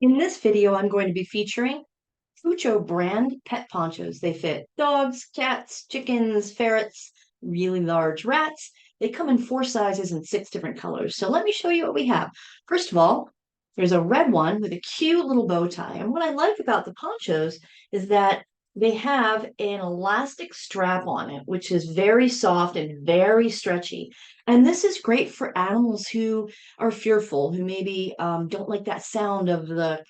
In this video, I'm going to be featuring Poocho brand pet ponchos. They fit dogs, cats, chickens, ferrets, really large rats. They come in 4 sizes and 6 different colors. So let me show you what we have. First of all, there's a red one with a cute little bow tie. And what I like about the ponchos is that they have an elastic strap on it, which is very soft and very stretchy. And this is great for animals who are fearful, who maybe don't like that sound of the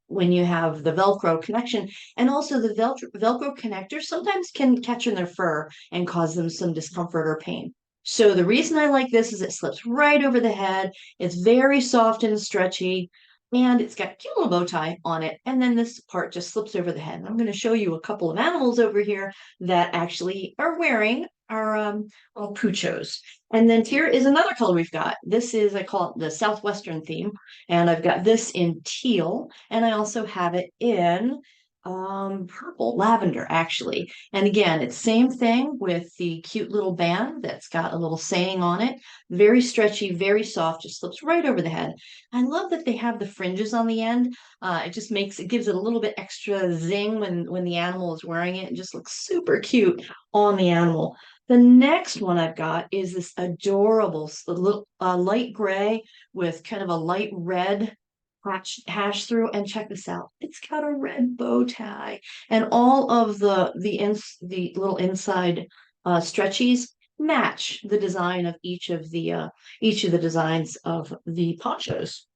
when you have the Velcro connection. And also the Velcro connectors sometimes can catch in their fur and cause them some discomfort or pain. So the reason I like this is it slips right over the head. It's very soft and stretchy, and it's got a cute little bow tie on it. And then this part just slips over the head. And I'm going to show you a couple of animals over here that actually are wearing our well, Poochos. And then here is another color we've got. This is, I call it the Southwestern theme. And I've got this in teal, and I also have it in purple, lavender, actually. And again, it's same thing with the cute little band that's got a little saying on it. Very stretchy, very soft, just slips right over the head. I love that they have the fringes on the end. It just makes it gives it a little bit extra zing when the animal is wearing it. It just looks super cute on the animal. The next one I've got is this adorable little light gray with kind of a light red hash through. And check this out, it's got a red bow tie, and all of the little inside stretchies match the design of each of the designs of the ponchos.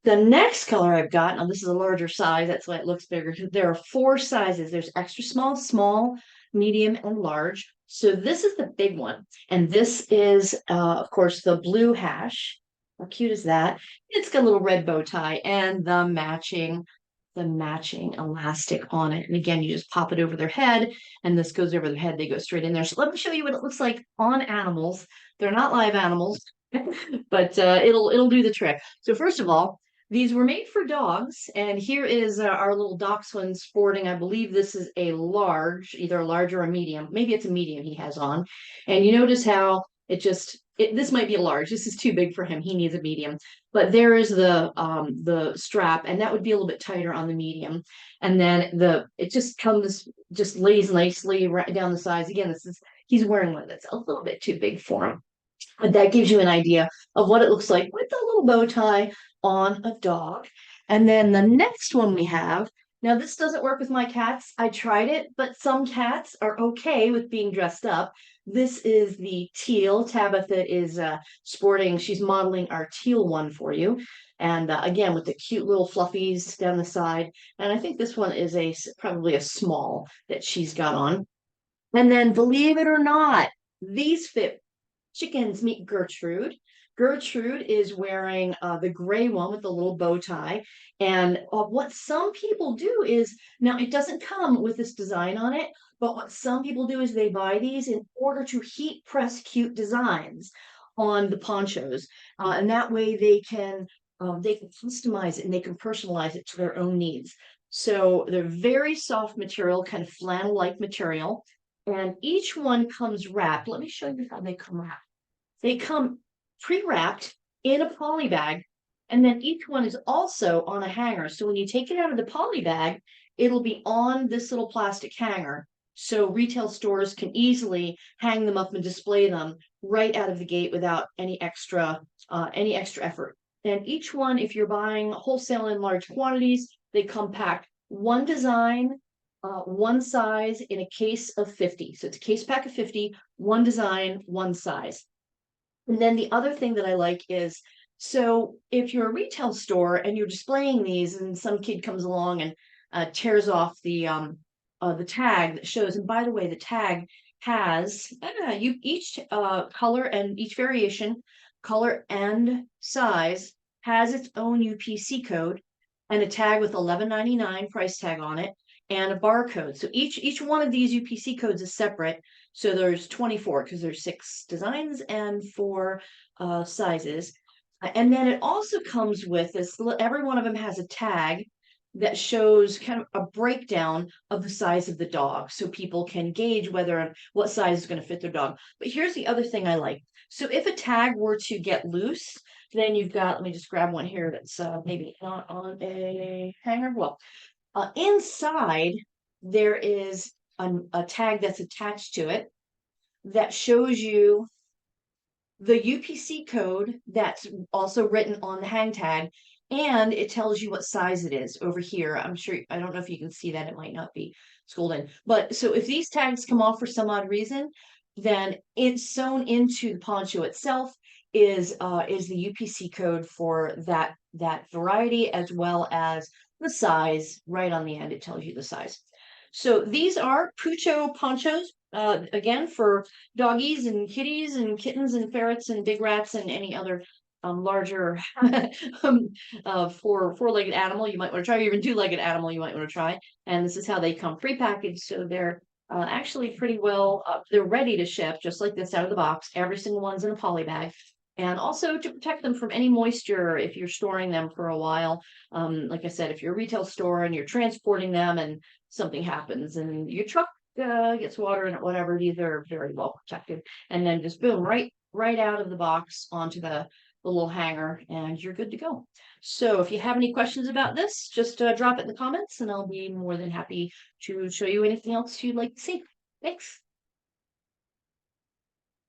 The next color I've got, now this is a larger size, that's why it looks bigger. There are 4 sizes. There's extra small, small, medium, and large. So this is the big one. And this is, of course, the blue hash. How cute is that? It's got a little red bow tie and the matching elastic on it. And again, you just pop it over their head, and this goes over their head. They go straight in there. So let me show you what it looks like on animals. They're not live animals, but it'll do the trick. So first of all, these were made for dogs, and here is our little dachshund sporting. I believe this is a large, either a large or a medium. Maybe it's a medium he has on. And you notice how this might be a large. This is too big for him. He needs a medium. But there is the strap, and that would be a little bit tighter on the medium. And then it just lays nicely right down the sides. Again, he's wearing one that's a little bit too big for him. But that gives you an idea of what it looks like with a little bow tie on a dog. And then the next one we have, now this doesn't work with my cats. I tried it, but some cats are okay with being dressed up. This is the teal. Tabitha is sporting, she's modeling our teal one for you. And again, with the cute little fluffies down the side. And I think this one is probably a small that she's got on. And then, believe it or not, these fit chickens. Meet Gertrude. Gertrude is wearing the gray one with the little bow tie. And what some people do is, now it doesn't come with this design on it, but what some people do is they buy these in order to heat press cute designs on the ponchos. And that way they can customize it and they can personalize it to their own needs. So they're very soft material, kind of flannel-like material. And each one comes wrapped. Let me show you how they come wrapped. They come pre-wrapped in a poly bag, and then each one is also on a hanger. So when you take it out of the poly bag, it'll be on this little plastic hanger. So retail stores can easily hang them up and display them right out of the gate without any extra effort. And each one, if you're buying wholesale in large quantities, they come packed one design, one size in a case of 50. So it's a case pack of 50, one design, one size. And then the other thing that I like is, so if you're a retail store and you're displaying these, and some kid comes along and tears off the tag that shows, and by the way, the tag has each color and each variation, color and size has its own UPC code and a tag with 11.99 price tag on it and a barcode. So each one of these UPC codes is separate. So there's 24 because there's 6 designs and 4 sizes. And then it also comes with this, every one of them has a tag that shows kind of a breakdown of the size of the dog. So people can gauge what size is going to fit their dog. But here's the other thing I like. So if a tag were to get loose, Then you've got, let me just grab one here that's maybe not on a hanger. Well, inside there is a tag that's attached to it that shows you the UPC code that's also written on the hang tag, and it tells you what size it is over here. I'm sure, I don't know if you can see that, it might not be scrolled in. But so if these tags come off for some odd reason, then it's sewn into the poncho itself is the UPC code for that variety, as well as the size. Right on the end, it tells you the size. So these are Poocho ponchos, again, for doggies and kitties and kittens and ferrets and big rats and any other larger four-legged animal you might want to try, or even two-legged animal you might want to try. And this is how they come pre-packaged, so they're actually pretty well, they're ready to ship, just like this out of the box. Every single one's in a poly bag. And also to protect them from any moisture if you're storing them for a while. Like I said, if you're a retail store and you're transporting them and something happens and your truck gets water in it, whatever, these are very well protected. And then just boom, right out of the box onto the little hanger, and you're good to go. So if you have any questions about this, just drop it in the comments and I'll be more than happy to show you anything else you'd like to see. Thanks.